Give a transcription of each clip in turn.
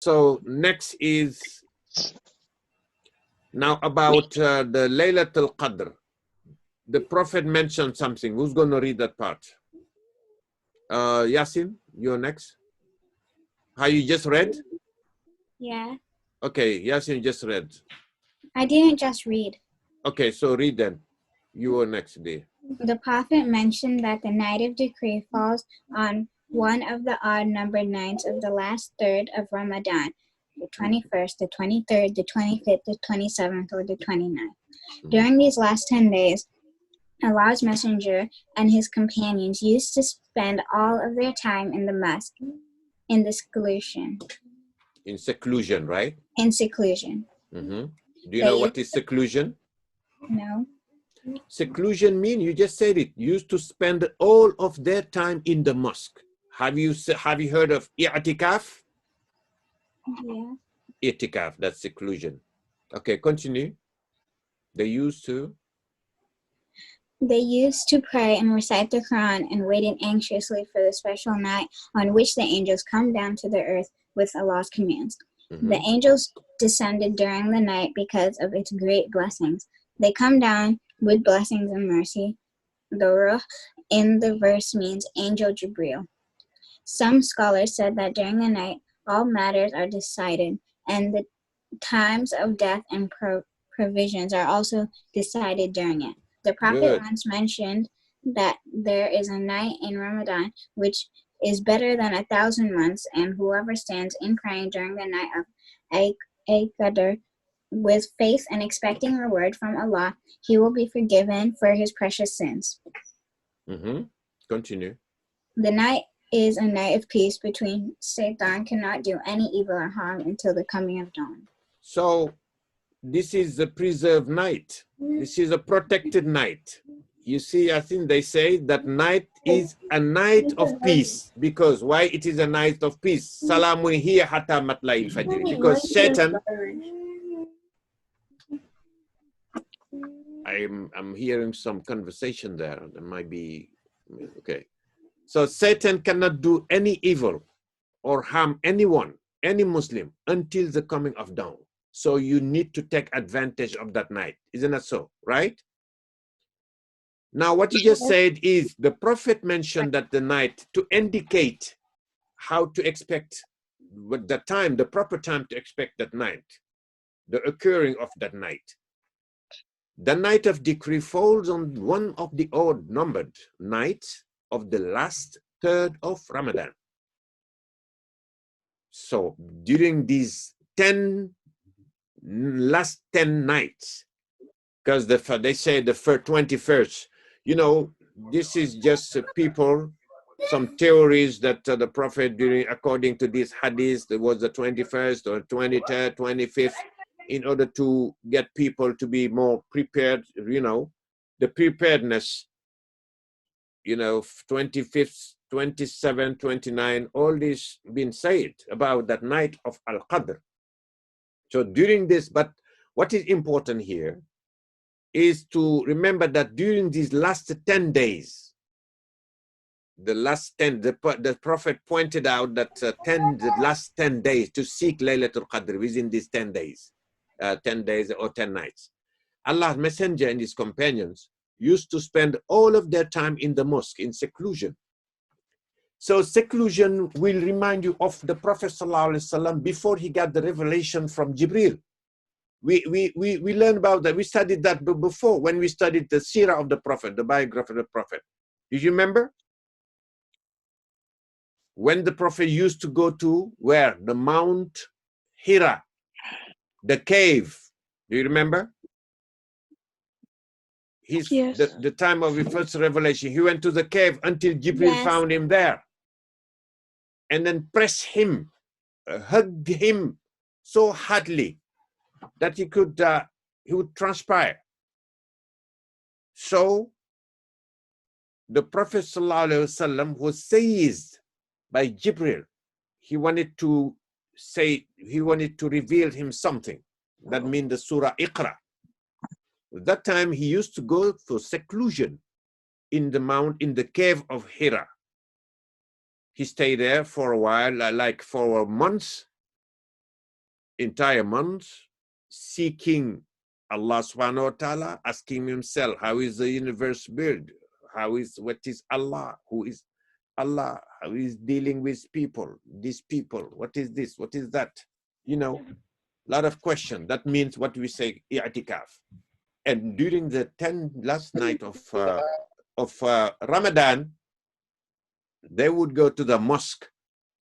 So next is now about the Laylatul Qadr. The Prophet mentioned something. Who's going to read that part? Yasin, you're next. How you just read? Yeah. Okay, Yasin just read. I didn't just read. Okay, so read then. You were next day. The Prophet mentioned that the night of decree falls on one of the odd-numbered nights of the last third of Ramadan, the 21st, the 23rd, the 25th, the 27th, or the 29th. During these last 10 days, Allah's Messenger and his companions used to spend all of their time in the mosque, in the seclusion. In seclusion, right? In seclusion. Do you know what is seclusion? No. Seclusion means, you just said it, used to spend all of their time in the mosque. Have you heard of i'tikaf? Yeah. I'tikaf, that's seclusion. Okay, continue. They used to pray and recite the Quran and waited anxiously for the special night on which the angels come down to the earth with Allah's commands. The angels descended during the night because of its great blessings. They come down with blessings and mercy. The Ruh in the verse means angel Jibreel. Some scholars said that during the night all matters are decided, and the times of death and provisions are also decided during it. The Prophet once mentioned that there is a night in Ramadan which is better than 1,000 months, and whoever stands in praying during the night of qadr with faith and expecting reward from Allah, he will be forgiven for his precious sins. Continue. The night is a night of peace between Satan cannot do any evil or harm until the coming of dawn. So this is the preserved night. This is a protected night. You see, I think they say that night is a night of peace. Because why it is a night of peace? Salamun hiya hatta matla'il fajr. Because Satan, I'm hearing some conversation there. There might be, okay. So Satan cannot do any evil or harm anyone, any Muslim, until the coming of dawn. So you need to take advantage of that night. Isn't that so, right? Now, what you just said is the Prophet mentioned that the night to indicate how to expect what the time, the proper time to expect that night, the occurring of that night. The night of decree falls on one of the odd numbered nights of the last third of Ramadan. So during these last 10 nights, because they say the 21st, you know, this is just people, some theories that the Prophet, according to this hadith, there was the 21st or 23rd, 25th, in order to get people to be more prepared, you know, the preparedness, you know, 25th, 27, 29, all this been said about that night of Al-Qadr. So during this, but what is important here is to remember that during these last 10 days, the Prophet pointed out that the last 10 days to seek Laylatul Qadr within these 10 days, 10 days or 10 nights. Allah's Messenger and his companions used to spend all of their time in the mosque, in seclusion. So seclusion will remind you of the Prophet ﷺ before he got the revelation from Jibreel. We learned about that. We studied that before when we studied the seerah of the Prophet, the biography of the Prophet. Did you remember? When the Prophet used to go to where? The Mount Hira, the cave. Do you remember? Yes. The time of his first revelation, he went to the cave until Jibreel found him there. And then pressed him, hugged him so hardly that he would transpire. So the Prophet ﷺ was seized by Jibreel. He wanted to reveal him something. That means the Surah Iqra. At that time, he used to go for seclusion in the cave of Hira. He stayed there for a while, like for months, entire month seeking Allah subhanahu wa ta'ala, asking himself, how is the universe built? What is Allah? Who is Allah? How is dealing with people? These people, what is this? What is that? You know, a lot of questions. That means what we say, i'tikaf. And during the last night of Ramadan, they would go to the mosque.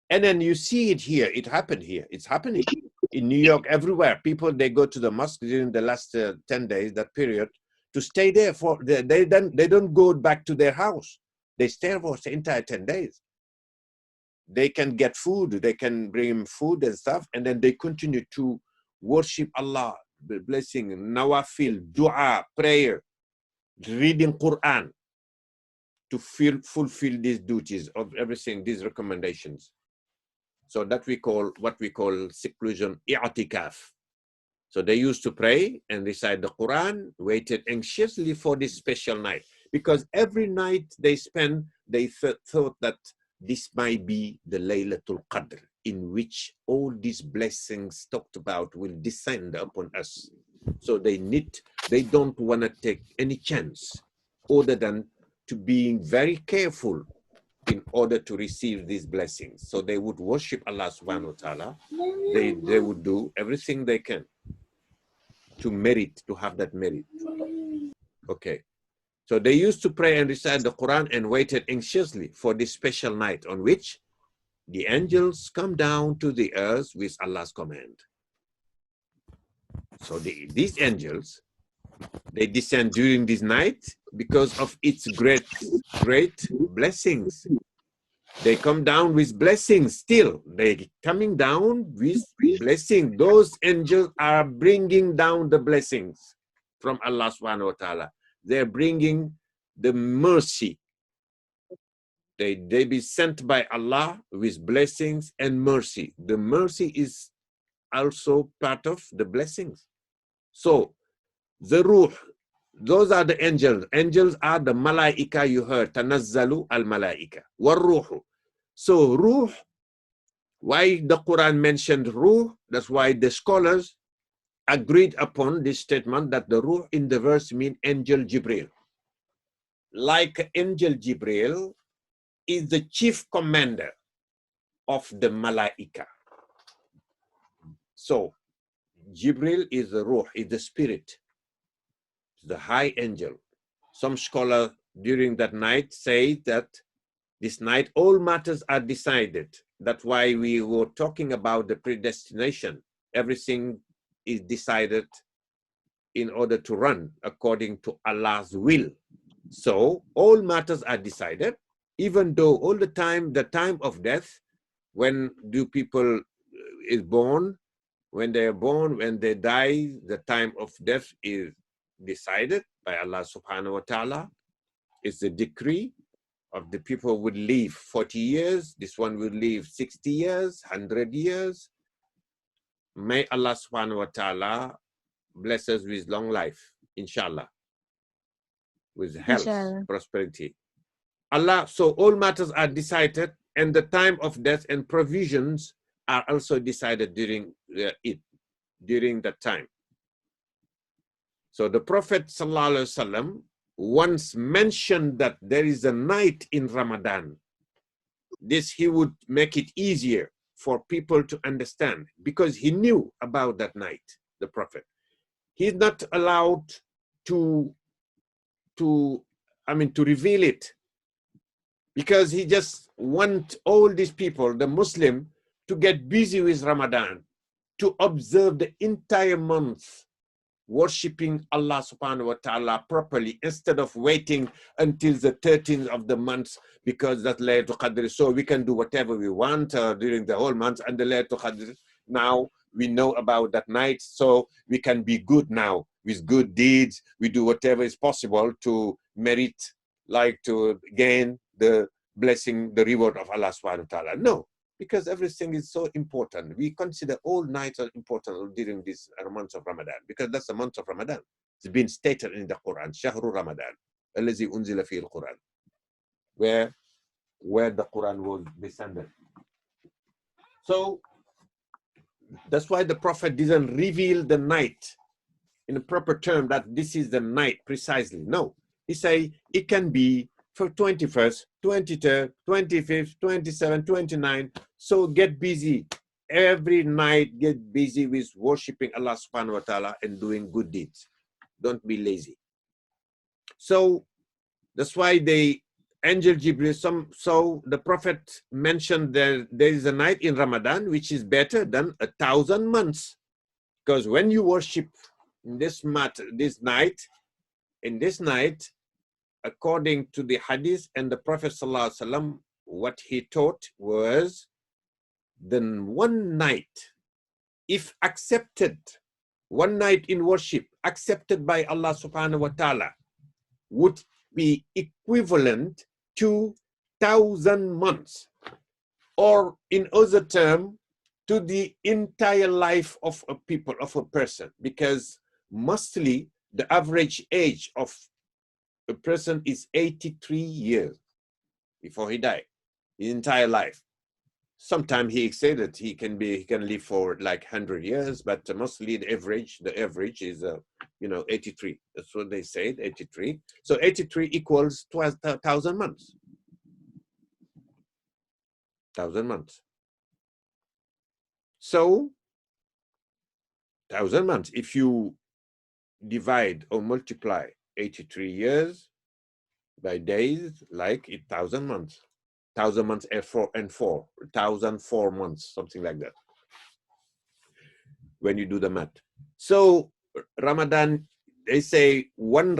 And then you see it here. It happened here. It's happening in New York, everywhere. People, they go to the mosque during the last 10 days, that period, to stay there. They don't go back to their house. They stay for the entire 10 days. They can get food. They can bring food and stuff. And then they continue to worship Allah, blessing, nawafil, dua, prayer, reading Quran, to fulfill these duties of everything, these recommendations. So that what we call seclusion, i'tikaf. So they used to pray and recite the Quran, waited anxiously for this special night. Because every night they spend, they thought that this might be the Laylatul Qadr, in which all these blessings talked about will descend upon us. So they don't want to take any chance other than to being very careful in order to receive these blessings. So they would worship Allah subhanahu wa ta'ala. They would do everything they can to have that merit. Okay. So they used to pray and recite the Quran and waited anxiously for this special night on which the angels come down to the earth with Allah's command. So these angels, they descend during this night because of its great blessings. They come down with blessings still. They're coming down with blessings. Those angels are bringing down the blessings from Allah subhanahu wa ta'ala. They're bringing the mercy. They be sent by Allah with blessings and mercy. The mercy is also part of the blessings. So the ruh, those are the angels. Angels are the malaika you heard. Tanazzalu al-malaika. War-ruhu. So ruh, why the Quran mentioned ruh, that's why the scholars agreed upon this statement that the ruh in the verse means angel Jibril. Like angel Jibril is the chief commander of the malaika. So Jibril is the ruh, is the spirit, the high angel. Some scholars during that night say that this night all matters are decided. That's why we were talking about the predestination. Everything is decided in order to run according to Allah's will. So all matters are decided, even though all the time of death, when do people is born, when they are born, when they die, the time of death is decided by Allah subhanahu wa ta'ala. It's the decree of the people would live 40 years. This one will live 60 years, 100 years. May Allah subhanahu wa ta'ala bless us with long life, inshallah, with health, inshallah, prosperity. Allah, so all matters are decided, and the time of death and provisions are also decided during that time. So the Prophet sallallahu alaihi wasallam once mentioned that there is a night in Ramadan. This he would make it easier for people to understand because he knew about that night, the Prophet. He's not allowed to reveal it because he just wants all these people, the Muslim, to get busy with Ramadan, to observe the entire month, worshipping Allah subhanahu wa ta'ala properly instead of waiting until the 13th of the month because that's Laylatul Qadr. So we can do whatever we want during the whole month, and the Laylatul Qadr, now we know about that night, so we can be good now with good deeds. We do whatever is possible to merit, like to gain the blessing, the reward of Allah subhanahu wa ta'ala. No, because everything is so important. We consider all nights are important during this month of Ramadan, because that's the month of Ramadan. It's been stated in the Quran, Shahru Ramadan, الذي أنزل فيه القرآن, where the Quran was descended. So That's why the Prophet didn't reveal the night in a proper term that this is the night precisely. No, he say it can be for 21st, 23rd, 25th, 27th, 29th. So get busy. Every night get busy with worshiping Allah subhanahu wa ta'ala and doing good deeds. Don't be lazy. So that's why Angel Jibril, so the Prophet mentioned there is a night in Ramadan which is better than 1,000 months. Because when you worship in this night, according to the Hadith and the Prophet ﷺ, what he taught was, then one night, if accepted, one night in worship accepted by Allah subhanahu wa ta'ala would be equivalent to 1,000 months, or in other terms, to the entire life of a people, of a person, because mostly the average age of a person is 83 years before he died, his entire life. Sometimes he said that he can live for like 100 years, but mostly the average is 83. That's what they said, 83. So 83 equals 1,000 months. 1,000 months. So 1,000 months. If you divide or multiply 83 years by days, like 1,000 months. 1,000 months and 4, 1,004 months, something like that, when you do the math. So Ramadan, they say one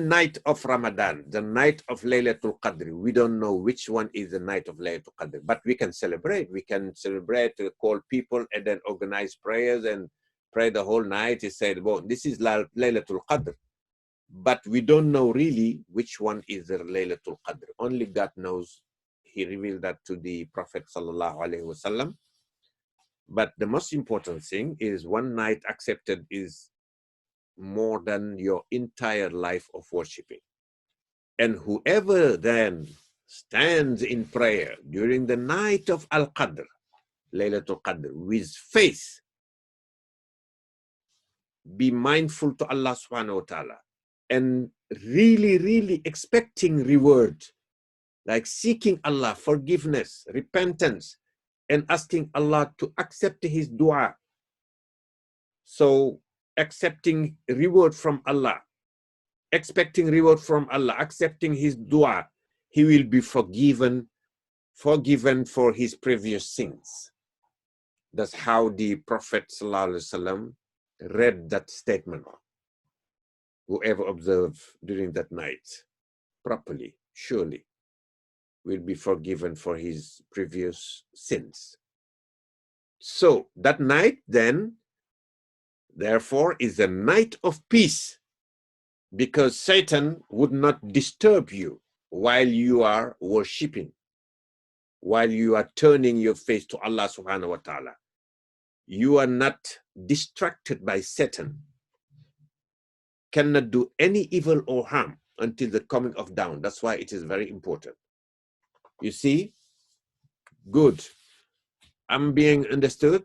night of Ramadan, the night of Laylatul Qadr. We don't know which one is the night of Laylatul Qadr, but we can celebrate. We can celebrate, call people and then organize prayers and pray the whole night. He said, well, this is Laylatul Qadr. But we don't know really which one is the Laylatul Qadr. Only God knows. He revealed that to the Prophet sallallahu alaihi wasallam. But the most important thing is one night accepted is more than your entire life of worshiping. And whoever then stands in prayer during the night of Al-Qadr, Laylatul Qadr, with faith, be mindful to Allah subhanahu wa ta'ala, and really, really expecting reward, like seeking Allah forgiveness, repentance, and asking Allah to accept his dua. So accepting reward from Allah, expecting reward from Allah, accepting his dua, he will be forgiven for his previous sins. That's how the Prophet ﷺ read that statement. Whoever observed during that night properly, surely will be forgiven for his previous sins. So that night then, therefore, is a night of peace, because Satan would not disturb you while you are worshiping, while you are turning your face to Allah subhanahu wa ta'ala. You are not distracted by Satan, cannot do any evil or harm until the coming of dawn. That's why it is very important. You see? Good. I'm being understood?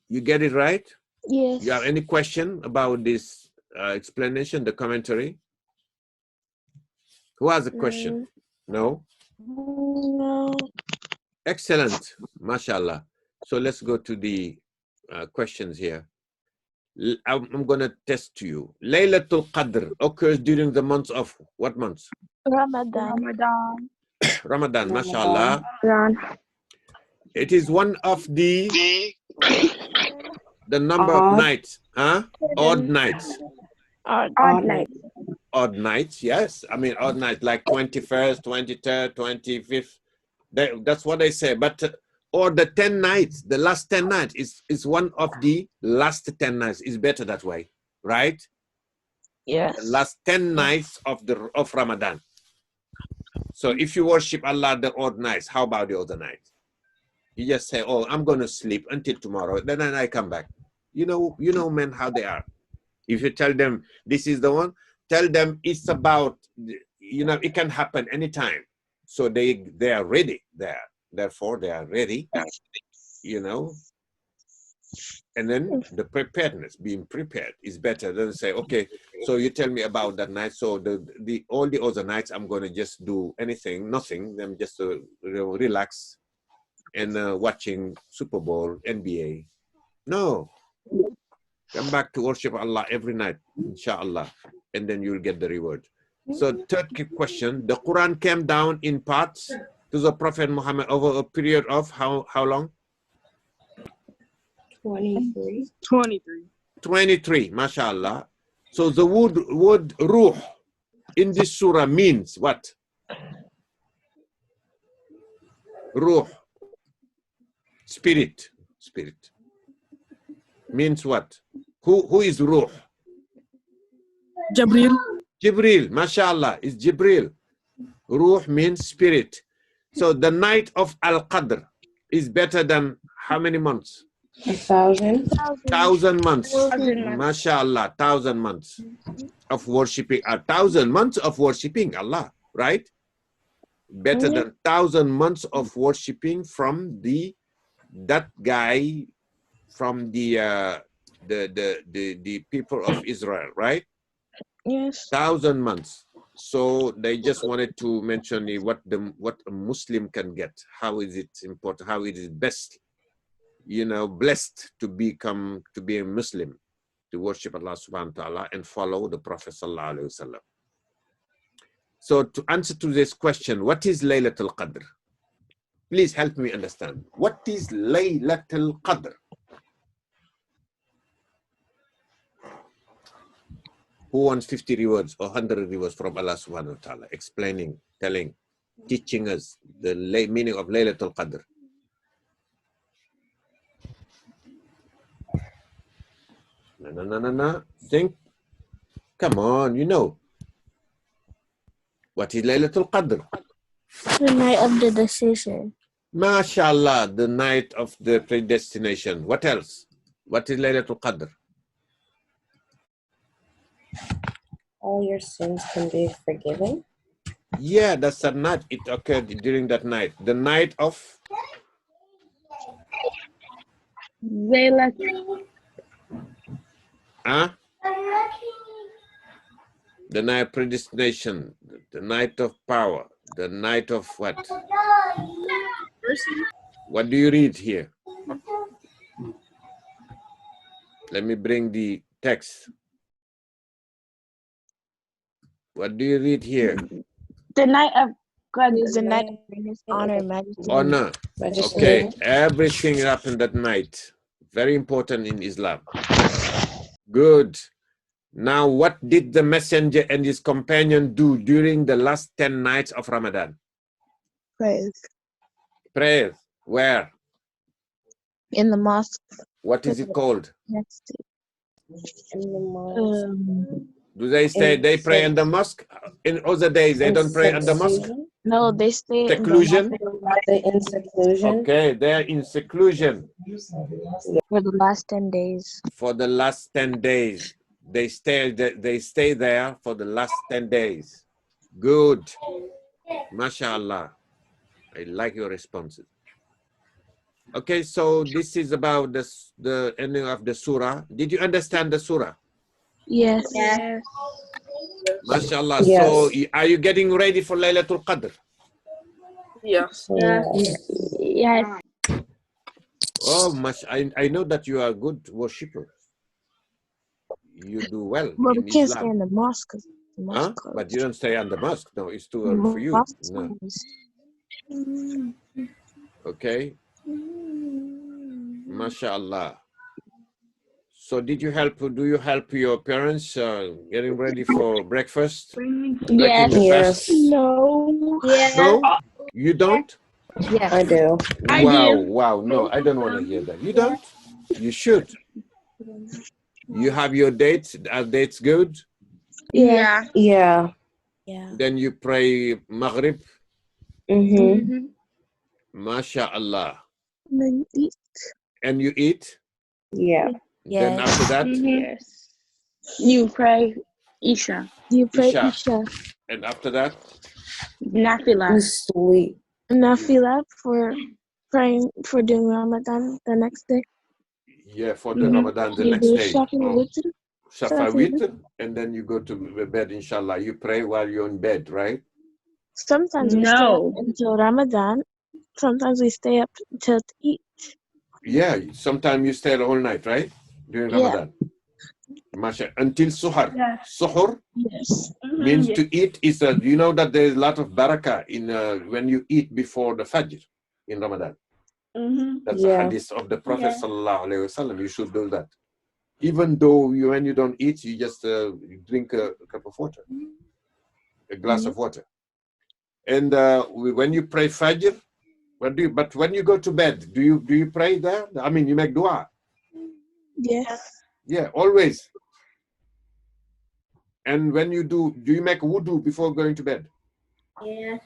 You get it right? Yes. You have any question about this explanation, the commentary? Who has a question? No? No. Excellent. MashaAllah. So let's go to the questions here. I'm going to test you. Laylatul Qadr occurs during the months of what months? Ramadan. Ramadan, MashaAllah. It is one of the number of nights, huh? Odd nights. Odd night. Odd nights, yes. I mean, odd nights like 21st, 23rd, 25th. That's what they say. But or the 10 nights, the last 10 nights is one of the last 10 nights. Is better that way, right? Yes. The last 10 nights of Ramadan. So if you worship Allah the odd nights, how about the other nights? You just say, oh, I'm going to sleep until tomorrow. Then I come back. You know men, how they are. If you tell them this is the one, tell them it's about, it can happen anytime. So they are ready there. Therefore, they are ready, And then the preparedness, being prepared, is better than say, okay, so you tell me about that night. So all the other nights, I'm going to just do nothing. I'm just relax and watching Super Bowl, NBA. No. Come back to worship Allah every night, inshallah, and then you'll get the reward. So third question, the Quran came down in parts to the Prophet Muhammad over a period of how long? 23. 23, mashallah. So the word ruh in this surah means what? Ruh, spirit. Means what? Who is ruh? Jibril, mashallah, is Jibril. Ruh means spirit. So the night of Al-Qadr is better than how many months? 1,000. 1,000 months. Mashallah, 1,000 months of worshipping. 1,000 months of worshipping Allah, right? Better than 1,000 months of worshipping from that guy from the people of Israel, right? Yes. 1,000 months. So they just wanted to mention what a Muslim can get. How is it important? How it is best, blessed to be a Muslim, to worship Allah subhanahu wa ta'ala and follow the Prophet sallallahu alaihi wasallam. So to answer to this question, what is Laylatul Qadr? Please help me understand. What is Laylatul Qadr? Who wants 50 rewards or 100 rewards from Allah subhanahu wa ta'ala, explaining, telling, teaching us the meaning of Laylatul Qadr? No. Think. Come on, What is Laylatul Qadr? The night of the decision. MashaAllah, the night of the predestination. What else? What is Laylatul Qadr? All your sins can be forgiven. Yeah, that's the night. It occurred during that night. The night of the night of predestination, the night of power, the night of what? What do you read here? Let me bring the text. What do you read here? The night of God is the night of greatness, honor, majesty. Honor. Okay, everything happened that night. Very important in Islam. Good. Now, what did the messenger and his companion do during the last 10 nights of Ramadan? Praise. Prayer. Where? In the mosque. What is it called? In the mosque. Do they stay? They pray in the mosque. In other days, they don't pray in the mosque. No, they stay Seclusion. In seclusion. Okay, they're in seclusion for the last 10 days. For the last 10 days, they stay there for the last 10 days. Good, mashallah. I like your responses. Okay, so this is about the ending of the surah. Did you understand the surah? Yes. Mashallah. Yes. So are you getting ready for Laylatul Qadr? Yes. Oh, I know that you are a good worshipper. You do well. But in we can't Islam. stay in the mosque. Huh? But you don't stay on the mosque. No, it's too early for you. No. Okay. MashaAllah. So do you help your parents getting ready for breakfast? Yes. Yes. No. No? You don't? Yes. I do. Wow. No, I don't want to hear that. You don't? You should. You have your dates. Are dates good? Yeah. Yeah. Then you pray Maghrib. MashaAllah. And then you eat. And you eat? Yeah. Then after that? Yes. You pray Isha. You pray Isha. And after that? Nafila. Sleep. Nafila for praying for doing Ramadan the next day. Yeah, for the Ramadan the next day. Shafa witr, and then you go to bed, inshallah. You pray while you're in bed, right? Sometimes we stay up until Ramadan. Sometimes we stay up until to eat. Yeah, sometimes you stay all night, right? During Ramadan. Masha, until suhar. Yes. Suhur means to eat is you know that there's a lot of barakah in when you eat before the Fajr in Ramadan. That's a hadith of the Prophet sallallahu alaihi wasallam. You should do that. Even though when you don't eat, you just drink a cup of water, a glass of water. And when you pray Fajr, but when you go to bed, do you pray there? I mean, you make dua. Yes. Yeah, always. And when you do you make wudu before going to bed? Yes.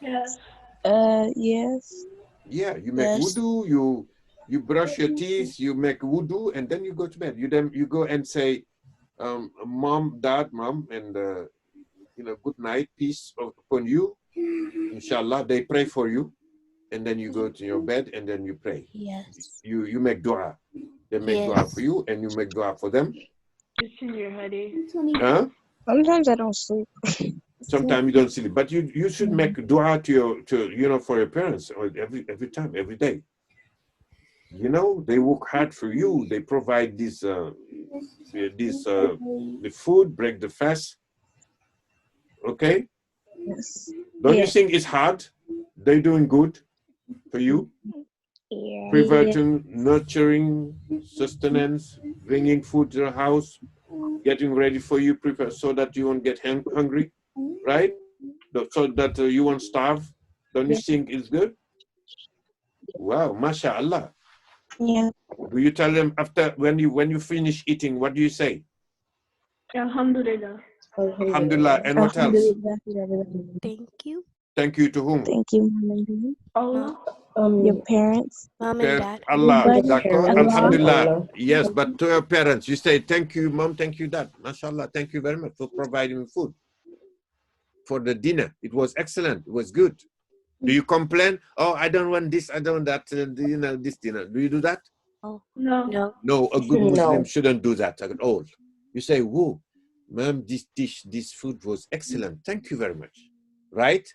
Yes. Yeah, you make wudu, you brush your teeth, you make wudu, and then you go to bed. You go and say, mom, dad, mom, and good night, peace upon you. Inshallah, they pray for you, and then you go to your bed and then you pray. Yes. You make dua. They make dua for you, and you make dua for them. It's in your headache. Huh? Sometimes I don't sleep. Sometimes you don't sleep, but you should make dua to for your parents or every time, every day. They work hard for you. They provide the food, break the fast. Okay? Yes. Don't you think it's hard? They're doing good for you? Yeah. Providing, nurturing, sustenance, bringing food to the house, getting ready for you, prepare so that you won't get hungry, right? So that you won't starve. Don't you think it's good? Wow, mashallah. Yeah. Do you tell them after when you finish eating, what do you say? Alhamdulillah. Alhamdulillah. And what else? Thank you. Thank you to whom? Thank you, Mom and Dad. Allah. Your parents. Mom and Dad. Allah. Parents, Alhamdulillah. Allah. Yes, but to your parents, you say, thank you, mom, thank you, dad. MashaAllah, thank you very much for providing food for the dinner. It was excellent. It was good. Do you complain? Oh, I don't want this, I don't want that, this dinner. Do you do that? Oh. No. No, a good Muslim No. shouldn't do that at all. You say, whoa, ma'am, this food was excellent. Thank you very much. Right?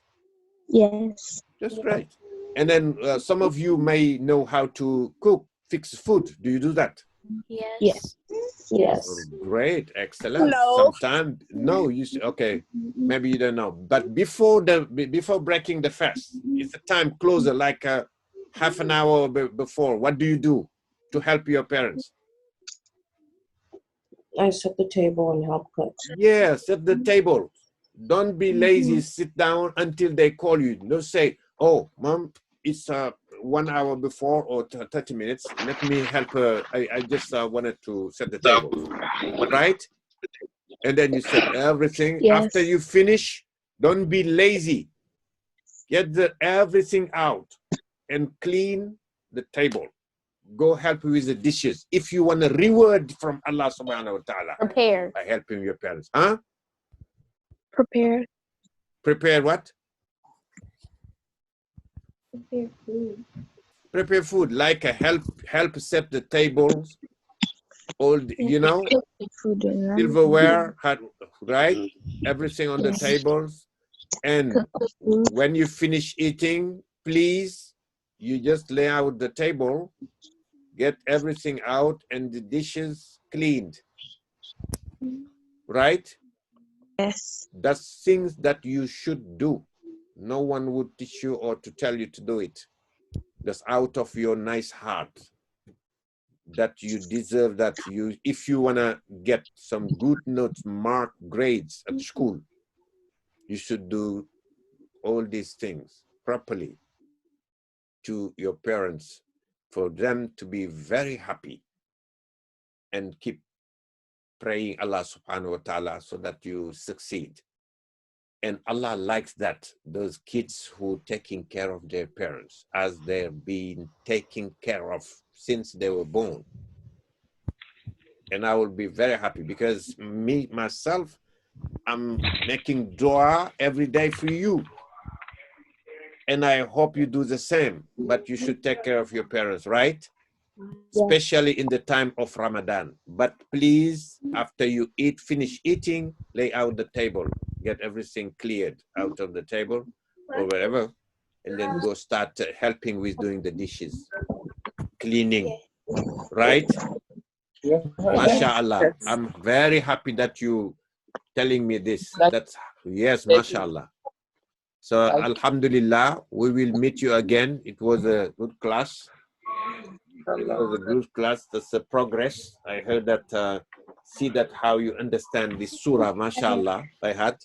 Yes. That's right. And then some of you may know how to cook, fix food. Do you do that? Yes. Yes. Oh, great, excellent. No. Sometimes, no, you say, okay, maybe you don't know. But before breaking the fast, it's the time closer, like half an hour before. What do you do to help your parents? I set the table and help cook. Yeah, set the table. Don't be lazy. Sit down until they call you. Don't say, oh, mom, it's 1 hour before or 30 minutes. Let me help her. I just wanted to set the table. Right? And then you set everything. Yes. After you finish, don't be lazy. Get everything out and clean the table. Go help with the dishes. If you want a reward from Allah subhanahu wa ta'ala. Prepare. By helping your parents. Huh? Prepare. Prepare what? Prepare food. Prepare food, like a help set the tables, all silverware, right? Everything on the tables. And when you finish eating, please, you just lay out the table, get everything out and the dishes cleaned. Right? Yes. That's things that you should do. No one would teach you or to tell you to do it. That's out of your nice heart. That you deserve that. If you want to get some good notes, mark grades at school, you should do all these things properly to your parents for them to be very happy, and keep praying Allah subhanahu wa ta'ala so that you succeed. And Allah likes that, those kids who taking care of their parents as they're being taken care of since they were born. And I will be very happy because myself, I'm making dua every day for you. And I hope you do the same, but you should take care of your parents, right? especially in the time of Ramadan. But please, after you finish eating, lay out the table, get everything cleared out of the table or wherever, and then go start helping with doing the dishes, cleaning, right? MashaAllah. I'm very happy that you telling me this. That's yes, MashaAllah. So Alhamdulillah, we will meet you again. It was a good class. It was a good class. That's a progress. I heard that, see that how you understand this surah, MashaAllah, by heart.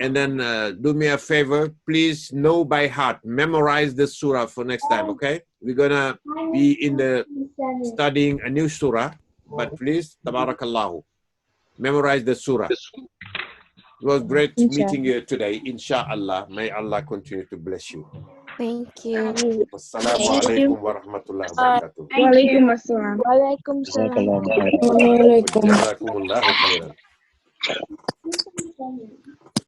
And then do me a favor, please know by heart, memorize the surah for next time, okay? We're gonna be in the studying a new surah, but please, tabarakallahu, memorize the surah. It was great meeting you today, inshallah. May Allah continue to bless you. Thank you. Wassalamu alaikum wa rahmatullahi wa barakatuh. Walaikum assalam. Jazakumullahu khairan.